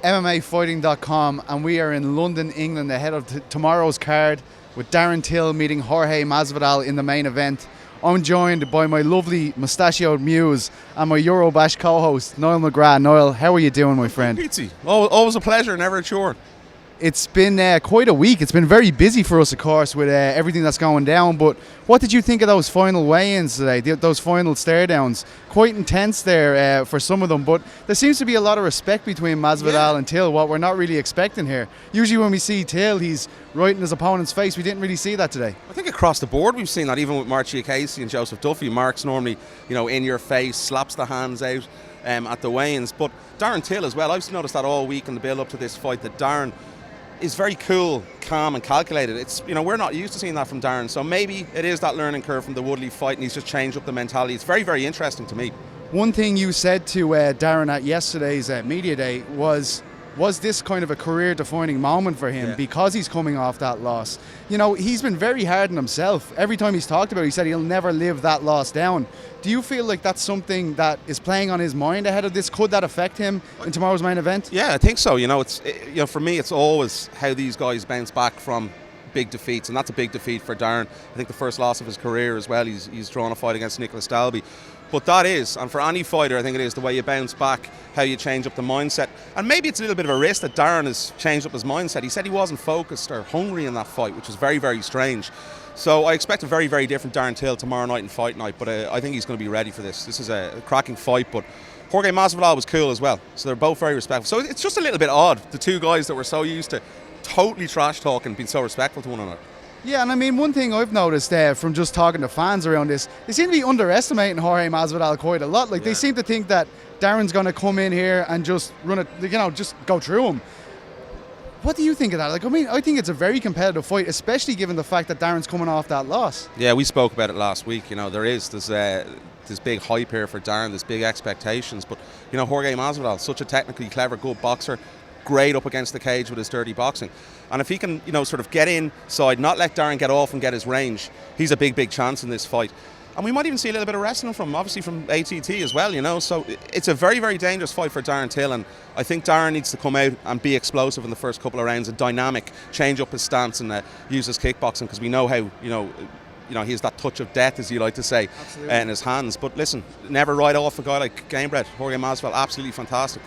MMAfighting.com, and we are in London, England, ahead of tomorrow's card with Darren Till meeting Jorge Masvidal in the main event. I'm joined by my lovely mustachioed muse and my Eurobash co-host, Niall McGrath. Niall, how are you doing, my friend? Pizzy. Always a pleasure, never a chore. It's been quite a week. It's been very busy for us, of course, with everything that's going down. But what did you think of those final weigh-ins today, those final stare-downs? Quite intense there for some of them, but there seems to be a lot of respect between Masvidal and Till, what we're not really expecting here. Usually when we see Till, he's right in his opponent's face. We didn't really see that today. I think across the board we've seen that, even with Marcia Casey and Joseph Duffy. Mark's normally, in your face, slaps the hands out at the weigh-ins. But Darren Till as well, I've noticed that all week in the build-up to this fight, that Darren is very cool, calm and calculated. It's we're not used to seeing that from Darren, so maybe it is that learning curve from the Woodley fight and he's just changed up the mentality. It's very, very interesting to me. One thing you said to Darren at yesterday's media day was this kind of a career-defining moment for him because he's coming off that loss. He's been very hard on himself. Every time he's talked about it, he said he'll never live that loss down. Do you feel like that's something that is playing on his mind ahead of this? Could that affect him in tomorrow's main event? Yeah, I think so. For me, it's always how these guys bounce back from big defeats, and that's a big defeat for Darren. I think the first loss of his career as well. He's drawn a fight against Nicholas Dalby. But that is, and for any fighter, I think it is the way you bounce back, how you change up the mindset. And maybe it's a little bit of a risk that Darren has changed up his mindset. He said he wasn't focused or hungry in that fight, which was very, very strange. So I expect a very, very different Darren Till tomorrow night and fight night, but I think he's going to be ready for this. This is a cracking fight, but Jorge Masvidal was cool as well. So they're both very respectful. So it's just a little bit odd, the two guys that were so used to totally trash talking, being so respectful to one another. Yeah, and one thing I've noticed from just talking to fans around this, they seem to be underestimating Jorge Masvidal quite a lot. They seem to think that Darren's going to come in here and just run it, just go through him. What do you think of that? I think it's a very competitive fight, especially given the fact that Darren's coming off that loss. Yeah, we spoke about it last week. There's big hype here for Darren, there's big expectations, but Jorge Masvidal, such a technically clever, good boxer, great up against the cage with his dirty boxing. And if he can, sort of get inside, not let Darren get off and get his range, he's a big, big chance in this fight. And we might even see a little bit of wrestling from him, obviously from ATT as well, So it's a very, very dangerous fight for Darren Till, and I think Darren needs to come out and be explosive in the first couple of rounds and dynamic, change up his stance and use his kickboxing, because we know how, he has that touch of death, as you like to say, in his hands. But listen, never write off a guy like Gamebred. Jorge Masvidal, absolutely fantastic.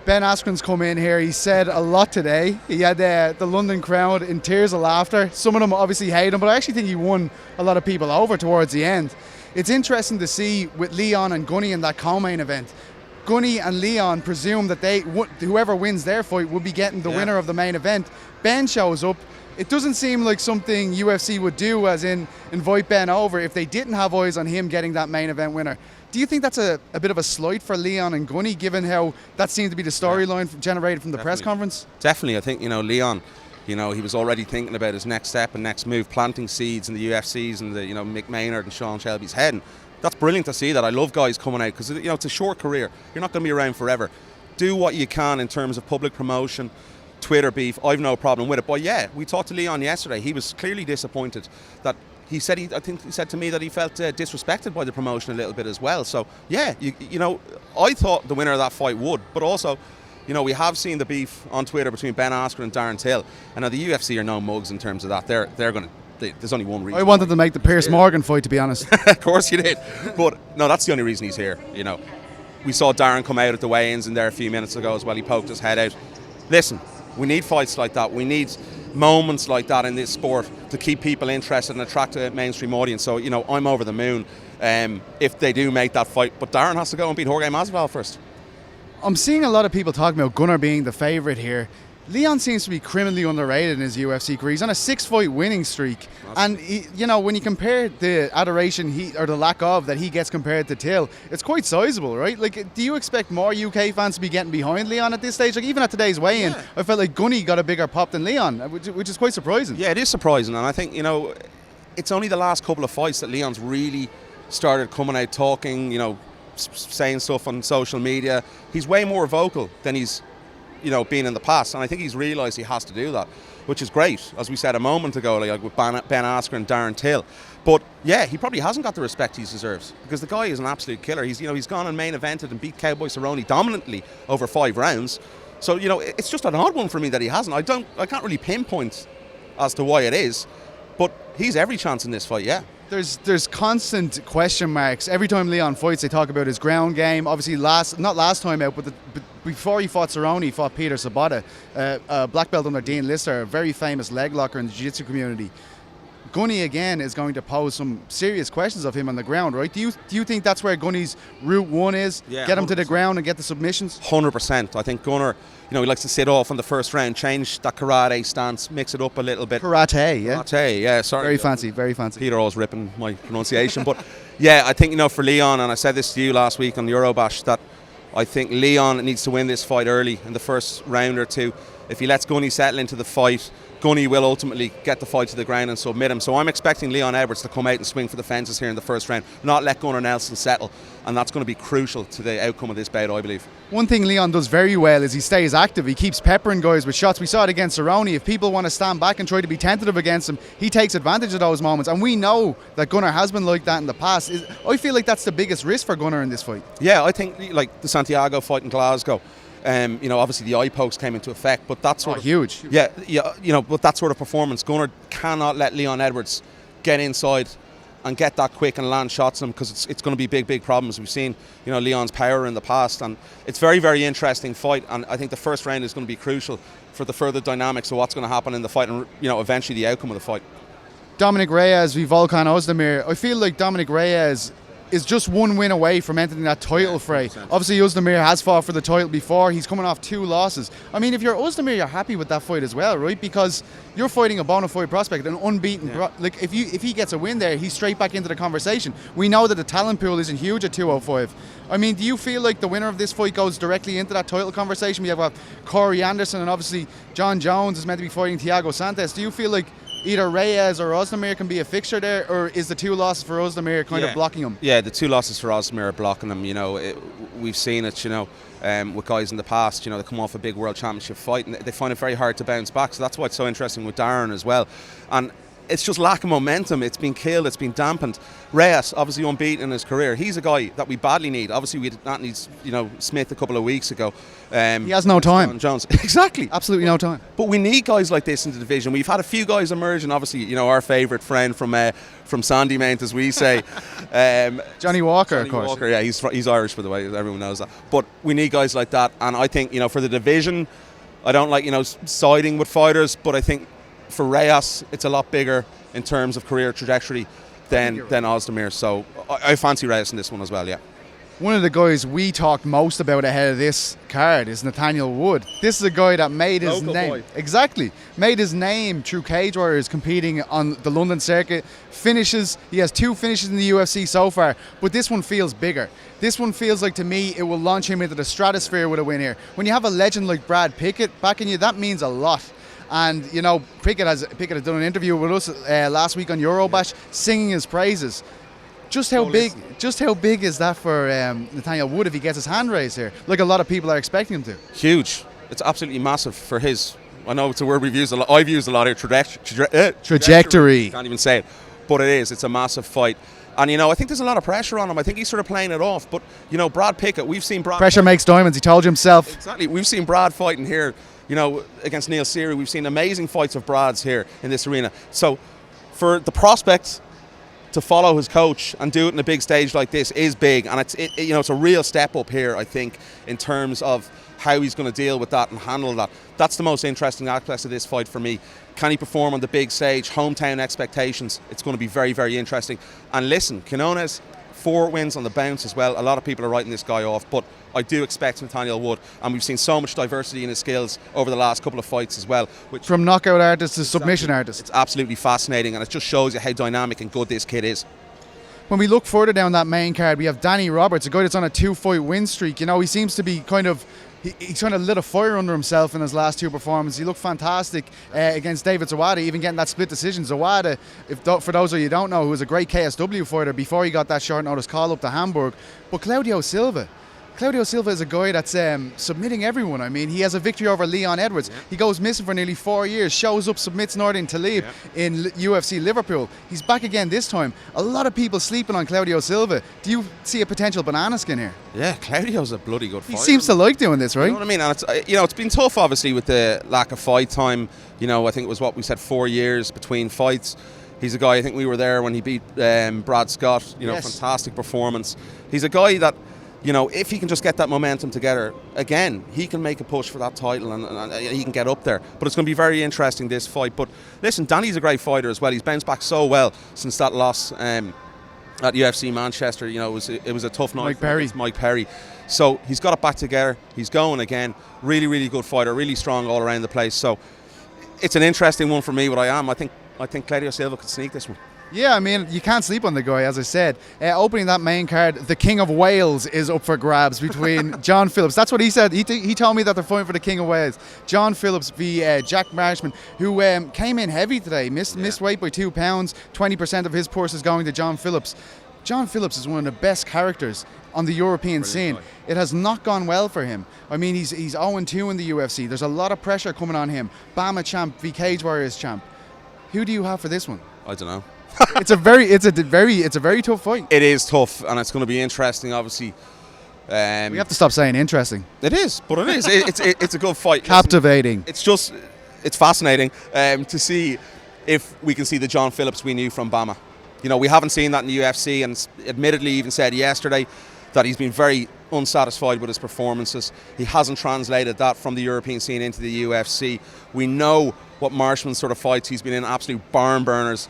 Ben Askren's come in here. He said a lot today. He had the London crowd in tears of laughter. Some of them obviously hate him, but I actually think he won a lot of people over towards the end. It's interesting to see with Leon and Gunny in that co-main event. Gunny and Leon presume that whoever wins their fight will be getting the winner of the main event. Ben shows up. It doesn't seem like something UFC would do, as in invite Ben over, if they didn't have eyes on him getting that main event winner. Do you think that's a bit of a slight for Leon and Gunny, given how that seemed to be the storyline generated from the press conference? Definitely. I think, Leon, he was already thinking about his next step and next move, planting seeds in the UFC's and the, Mick Maynard and Sean Shelby's head. And that's brilliant to see that. I love guys coming out because, it's a short career. You're not going to be around forever. Do what you can in terms of public promotion, Twitter beef. I've no problem with it. But yeah, we talked to Leon yesterday. He was clearly disappointed that I think he said to me that he felt disrespected by the promotion a little bit as well. So yeah, I thought the winner of that fight would, but also, we have seen the beef on Twitter between Ben Askren and Darren Till. And now the UFC are no mugs in terms of that. They're going to. There's only one reason. I wanted to make the Pierce Morgan fight, to be honest. Of course you did, but no, that's the only reason he's here. We saw Darren come out at the weigh-ins in there a few minutes ago as well. He poked his head out. Listen, we need fights like that. We need moments like that in this sport to keep people interested and attract a mainstream audience. So, I'm over the moon if they do make that fight. But Darren has to go and beat Jorge Masvidal first. I'm seeing a lot of people talking about Gunnar being the favourite here. Leon seems to be criminally underrated in his UFC career. He's on a 6-fight winning streak. And, when you compare the adoration or the lack of that he gets compared to Till, it's quite sizable, right? Do you expect more UK fans to be getting behind Leon at this stage? Even at today's weigh-in, I felt like Gunny got a bigger pop than Leon, which is quite surprising. Yeah, it is surprising. And I think, it's only the last couple of fights that Leon's really started coming out talking, saying stuff on social media. He's way more vocal than he's been in the past, and I think he's realised he has to do that, which is great, as we said a moment ago, like with Ben Askren and Darren Till. But yeah, he probably hasn't got the respect he deserves, because the guy is an absolute killer. He's gone and main evented and beat Cowboy Cerrone dominantly over 5 rounds. So, you know, it's just an odd one for me that he hasn't. I can't really pinpoint as to why it is, but he's every chance in this fight, yeah. There's constant question marks. Every time Leon fights, they talk about his ground game. Obviously, not last time out, but before he fought Cerrone, he fought Peter Sabata, a black belt under Dean Lister, a very famous leg locker in the jiu-jitsu community. Gunny again is going to pose some serious questions of him on the ground, right? Do you think that's where Gunny's route one is? Yeah, get him 100%. to the ground and get the submissions? 100%. I think Gunnar, you know, he likes to sit off on the first round, change that karate stance, mix it up a little bit. Karate, yeah. Karate, yeah. Sorry. Very fancy, very fancy. Peter always ripping my pronunciation, but yeah, I think, you know, for Leon, and I said this to you last week on the Eurobash, that I think Leon needs to win this fight early in the first round or two. If he lets Gunny settle into the fight, Gunny will ultimately get the fight to the ground and submit him. So I'm expecting Leon Edwards to come out and swing for the fences here in the first round, not let Gunnar Nelson settle, and that's going to be crucial to the outcome of this bout, I believe. One thing Leon does very well is he stays active. He keeps peppering guys with shots. We saw it against Cerrone. If people want to stand back and try to be tentative against him, he takes advantage of those moments. And we know that Gunnar has been like that in the past. I feel like that's the biggest risk for Gunnar in this fight. Yeah, I think like the Santiago fight in Glasgow, you know, obviously the eye pokes came into effect, but that's sort of huge. Yeah, you know, but that sort of performance, Gunnar cannot let Leon Edwards get inside and get that quick and land shots on him, because it's going to be big problems. We've seen, you know, Leon's power in the past, and it's very interesting fight, and I think the first round is going to be crucial for the further dynamics of what's going to happen in the fight, and, you know, eventually the outcome of the fight. Dominic Reyes v Volkan Ozdemir. I feel like Dominic Reyes is just one win away from entering that title fray. 100%. Obviously, Ozdemir has fought for the title before. He's coming off 2 losses. I mean, if you're Ozdemir, you're happy with that fight as well, right? Because you're fighting a bona fide prospect, an unbeaten. Like if he gets a win there, he's straight back into the conversation. We know that the talent pool isn't huge at 205. I mean, do you feel like the winner of this fight goes directly into that title conversation? We have Corey Anderson, and obviously John Jones is meant to be fighting Thiago Santos. Do you feel like either Reyes or Ozdemir can be a fixture there, or is the 2 losses for Ozdemir kind of blocking him? Yeah, the 2 losses for Ozdemir are blocking him. You know, we've seen it, you know, with guys in the past, you know, they come off a big world championship fight and they find it very hard to bounce back. So that's why it's so interesting with Darren as well. And it's just lack of momentum. It's been killed, it's been dampened. Reyes, obviously unbeaten in his career. He's a guy that we badly need. Obviously, we did not need, you know, Smith a couple of weeks ago. He has no time. Jones. Exactly. Absolutely no time. But we need guys like this in the division. We've had a few guys emerge, and obviously, you know, our favourite friend from Sandymount, as we say. Johnny Walker, Johnny of course. Walker, yeah, he's Irish, by the way. Everyone knows that. But we need guys like that. And I think, you know, for the division, I don't like, you know, siding with fighters, but I think for Reyes, it's a lot bigger in terms of career trajectory than Ozdemir. So I fancy Reyes in this one as well, yeah. One of the guys we talked most about ahead of this card is Nathaniel Wood. This is a guy that made his Local name. boy. Exactly. Made his name through cage warriors, competing on the London circuit. Finishes. He has 2 finishes in the UFC so far, but this one feels bigger. This one feels like, to me, it will launch him into the stratosphere with a win here. When you have a legend like Brad Pickett backing you, that means a lot. And, you know, Pickett has done an interview with us last week on Eurobash, singing his praises. Just how big is that for Nathaniel Wood if he gets his hand raised here, like a lot of people are expecting him to? Huge. It's absolutely massive for his, I know it's a word we've used a lot, I've used a lot here, Trajectory. Can't even say it, but it is. It's a massive fight. And, you know, I think there's a lot of pressure on him. I think he's sort of playing it off. But, you know, Brad Pickett, we've seen Brad... Pressure makes diamonds, he told you himself. Exactly. We've seen Brad fighting here, you know, against Neil Seary. We've seen amazing fights of Brad's here in this arena. So for the prospect to follow his coach and do it in a big stage like this is big, and it's a real step up here, I think, in terms of how he's going to deal with that and handle that. That's the most interesting aspect of this fight for me. Can he perform on the big stage? Hometown expectations. It's going to be very interesting. And listen, Quinones, 4 wins on the bounce as well. A lot of people are writing this guy off, but I do expect Nathaniel Wood, and we've seen so much diversity in his skills over the last couple of fights as well. From knockout artist to submission artist. It's absolutely fascinating, and it just shows you how dynamic and good this kid is. When we look further down that main card, we have Danny Roberts, a guy that's on a 2-fight win streak. You know, he seems to be kind of... He's kind of lit a fire under himself in his last 2 performances. He looked fantastic against David Zawada, even getting that split decision. Zawada, for those of you who don't know, who was a great KSW fighter before he got that short notice call up to Hamburg. But Claudio Silva, Claudio Silva is a guy that's submitting everyone. I mean, he has a victory over Leon Edwards. Yeah. He goes missing for nearly 4 years, shows up, submits Nordin Talib in UFC Liverpool. He's back again this time. A lot of people sleeping on Claudio Silva. Do you see a potential banana skin here? Yeah, Claudio's a bloody good fighter. He seems to like doing this, right? You know what I mean? And it's, it's been tough, obviously, with the lack of fight time. I think it was what we said, 4 years between fights. He's a guy, I think we were there when he beat Brad Scott. Yes. Fantastic performance. He's a guy that, if he can just get that momentum together, again, he can make a push for that title and he can get up there. But it's going to be very interesting, this fight. But listen, Danny's a great fighter as well. He's bounced back so well since that loss at UFC Manchester. It was a tough night for Mike Perry. So he's got it back together. He's going again. Really, really good fighter. Really strong all around the place. So it's an interesting one for me, what I think Claudio Silva could sneak this one. Yeah, I mean, you can't sleep on the guy, as I said. Opening that main card, the King of Wales is up for grabs between John Phillips. That's what he said. He told me that they're fighting for the King of Wales. John Phillips v. Jack Marshman, who came in heavy today, missed weight by 2 pounds. 20% of his purse is going to John Phillips. John Phillips is one of the best characters on the European scene. It has not gone well for him. I mean, he's 0-2 in the UFC. There's a lot of pressure coming on him. Bama champ v. Cage Warriors champ. Who do you have for this one? I don't know. It's a very tough fight. It is tough, and it's going to be interesting. Obviously, we have to stop saying interesting. It is, but it is. It's a good fight. Captivating. Listen, it's fascinating to see if we can see the John Phillips we knew from Bama. We haven't seen that in the UFC, and admittedly even said yesterday that he's been very unsatisfied with his performances. He hasn't translated that from the European scene into the UFC. We know what Marshman sort of fights he's been in, absolute barn burners.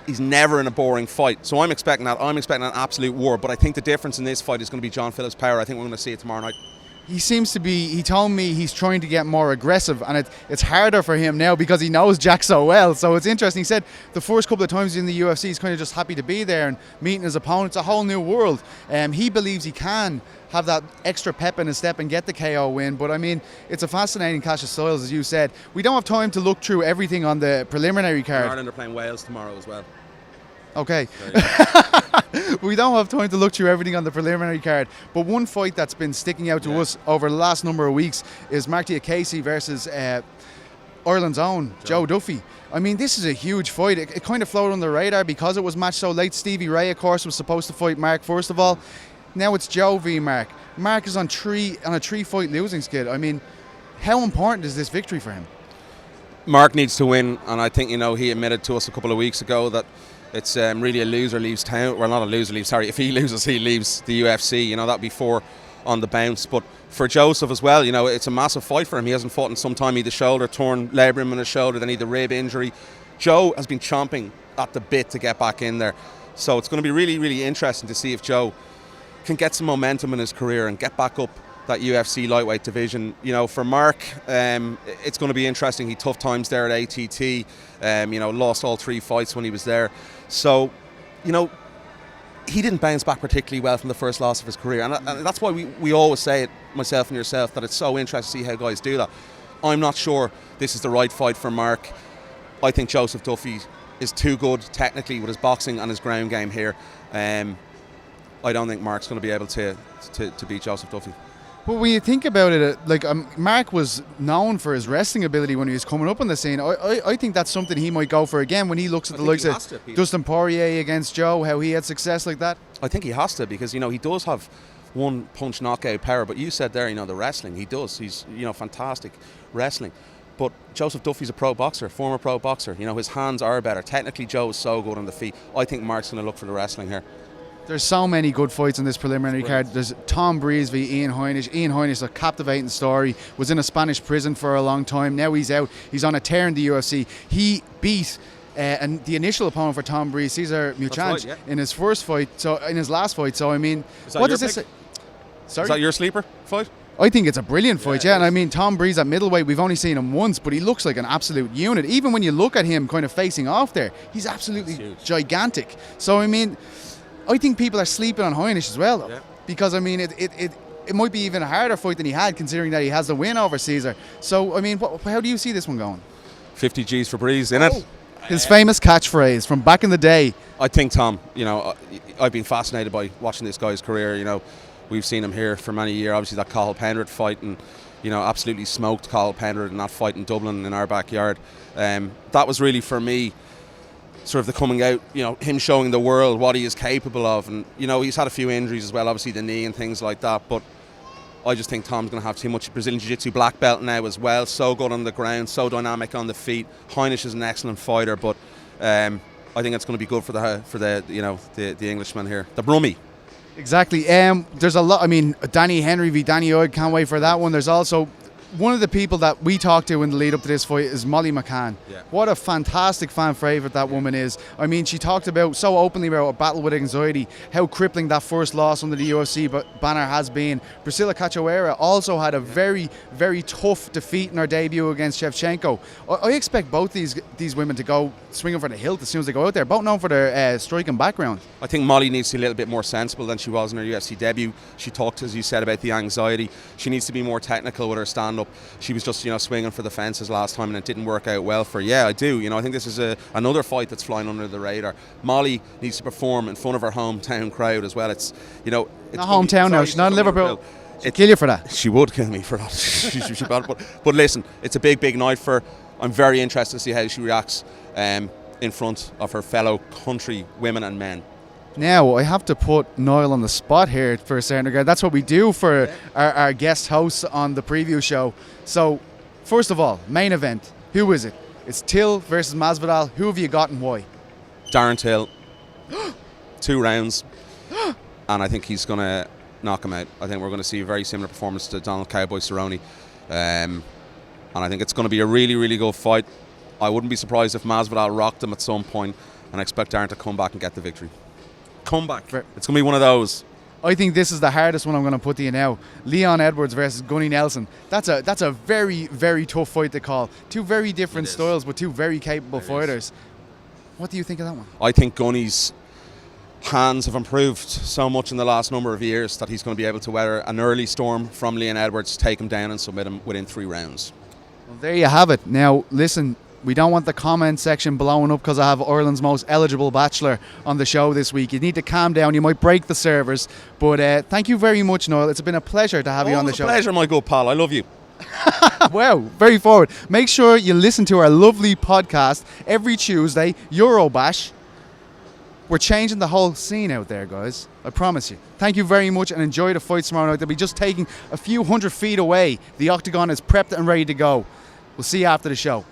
He's never in a boring fight. So I'm expecting that. I'm expecting an absolute war. But I think the difference in this fight is going to be John Phillips' power. I think we're going to see it tomorrow night. He seems to be, he told me he's trying to get more aggressive, and it's harder for him now because he knows Jack so well. So it's interesting. He said the first couple of times in the UFC he's kind of just happy to be there and meeting his opponents. A whole new world. He believes he can have that extra pep in his step and get the KO win. But I mean, it's a fascinating clash of styles, as you said. We don't have time to look through everything on the preliminary card. Ireland are playing Wales tomorrow as well. Okay. We don't have time to look through everything on the preliminary card, but one fight that's been sticking out to us over the last number of weeks is Mark Casey versus Ireland's own Joe Duffy. I mean, this is a huge fight. It kind of floated on the radar because it was matched so late. Stevie Ray, of course, was supposed to fight Mark first of all. Now it's Joe v. Mark. Mark is on a three-fight losing skid. I mean, how important is this victory for him? Mark needs to win, and I think he admitted to us a couple of weeks ago that it's really a loser leaves town. Well, not a loser leaves. Sorry, if he loses, he leaves the UFC. That'd be 4 on the bounce. But for Joseph as well, it's a massive fight for him. He hasn't fought in some time. He had the shoulder torn labrum in his shoulder, then he had the rib injury. Joe has been chomping at the bit to get back in there. So it's going to be really, really interesting to see if Joe can get some momentum in his career and get back up that UFC lightweight division. For Mark, it's going to be interesting. He tough times there at ATT. Lost all 3 fights when he was there. So, he didn't bounce back particularly well from the first loss of his career. And that's why we always say it, myself and yourself, that it's so interesting to see how guys do that. I'm not sure this is the right fight for Mark. I think Joseph Duffy is too good technically with his boxing and his ground game here. I don't think Mark's going to be able to beat Joseph Duffy. But when you think about it, Mark was known for his wrestling ability when he was coming up on the scene. I think that's something he might go for again when he looks at the likes of Dustin Poirier against Joe, how he had success like that. I think he has to, because he does have one punch knockout power. But you said there, the wrestling he does. He's fantastic wrestling. But Joseph Duffy's a pro boxer, former pro boxer. His hands are better. Technically, Joe is so good on the feet. I think Mark's going to look for the wrestling here. There's so many good fights in this preliminary card. There's Tom Breeze v Ian Heinisch. Ian Heinisch, a captivating story, was in a Spanish prison for a long time. Now he's out. He's on a tear in the UFC. He beat and the initial opponent for Tom Breeze, Cesar Muchanch, in his first fight. So in his last fight. So I mean, what does this? Sorry, is that your sleeper fight? I think it's a brilliant fight, yeah. And I mean, Tom Breeze at middleweight, we've only seen him once, but he looks like an absolute unit. Even when you look at him kind of facing off there, he's absolutely gigantic. So I mean, I think people are sleeping on Heinisch as well, because I mean, it might be even a harder fight than he had, considering that he has the win over Cesar. So I mean, how do you see this one going? 50 G's for Breeze, innit? His famous catchphrase from back in the day. I think Tom, I've been fascinated by watching this guy's career. We've seen him here for many years. Obviously, that Cathal Pendred fight, and absolutely smoked Cathal Pendred in that fight in Dublin in our backyard. That was really, for me, sort of the coming out, him showing the world what he is capable of. And, he's had a few injuries as well, obviously the knee and things like that. But I just think Tom's going to have too much. Brazilian Jiu-Jitsu black belt now as well. So good on the ground, so dynamic on the feet. Heinisch is an excellent fighter, but I think it's going to be good for the Englishman here, the Brummie. Exactly. There's a lot. I mean, Danny Henry v Danny Oig, can't wait for that one. There's also one of the people that we talked to in the lead up to this fight is Molly McCann. Yeah. What a fantastic fan favourite that woman is. I mean, she talked about so openly about a battle with anxiety, how crippling that first loss under the UFC banner has been. Priscilla Cachoeira also had a very, very tough defeat in her debut against Shevchenko. I expect both these women to go swinging for the hilt as soon as they go out there, both known for their striking background. I think Molly needs to be a little bit more sensible than she was in her UFC debut. She talked, as you said, about the anxiety. She needs to be more technical with her stand-up. She was just, swinging for the fences last time, and it didn't work out well for her. Yeah, I do. I think this is another fight that's flying under the radar. Molly needs to perform in front of her hometown crowd as well. It's not hometown now. She's not in Liverpool. She'd kill you for that. She would kill me for that. But listen, it's a big night for her. I'm very interested to see how she reacts in front of her fellow country women and men. Now, I have to put Niall on the spot here for a certain regard. That's what we do for our guest hosts on the preview show. So, first of all, main event. Who is it? It's Till versus Masvidal. Who have you got and why? Darren Till. 2 rounds. And I think he's going to knock him out. I think we're going to see a very similar performance to Donald Cowboy Cerrone. And I think it's going to be a really, really good fight. I wouldn't be surprised if Masvidal rocked him at some point, and I expect Darren to come back and get the victory. Come back. It's going to be one of those. I think this is the hardest one I'm going to put to you now. Leon Edwards versus Gunny Nelson. That's a very, very tough fight to call. 2 very different styles, but 2 very capable fighters. What do you think of that one? I think Gunny's hands have improved so much in the last number of years that he's going to be able to weather an early storm from Leon Edwards, take him down and submit him within 3 rounds. Well, there you have it. Now, listen, we don't want the comment section blowing up because I have Ireland's most eligible bachelor on the show this week. You need to calm down. You might break the servers. But thank you very much, Niall. It's been a pleasure to have you on the show. Pleasure, my good pal. I love you. Wow, very forward. Make sure you listen to our lovely podcast every Tuesday, Eurobash. We're changing the whole scene out there, guys. I promise you. Thank you very much and enjoy the fight tomorrow night. They'll be just taking a few hundred feet away. The octagon is prepped and ready to go. We'll see you after the show.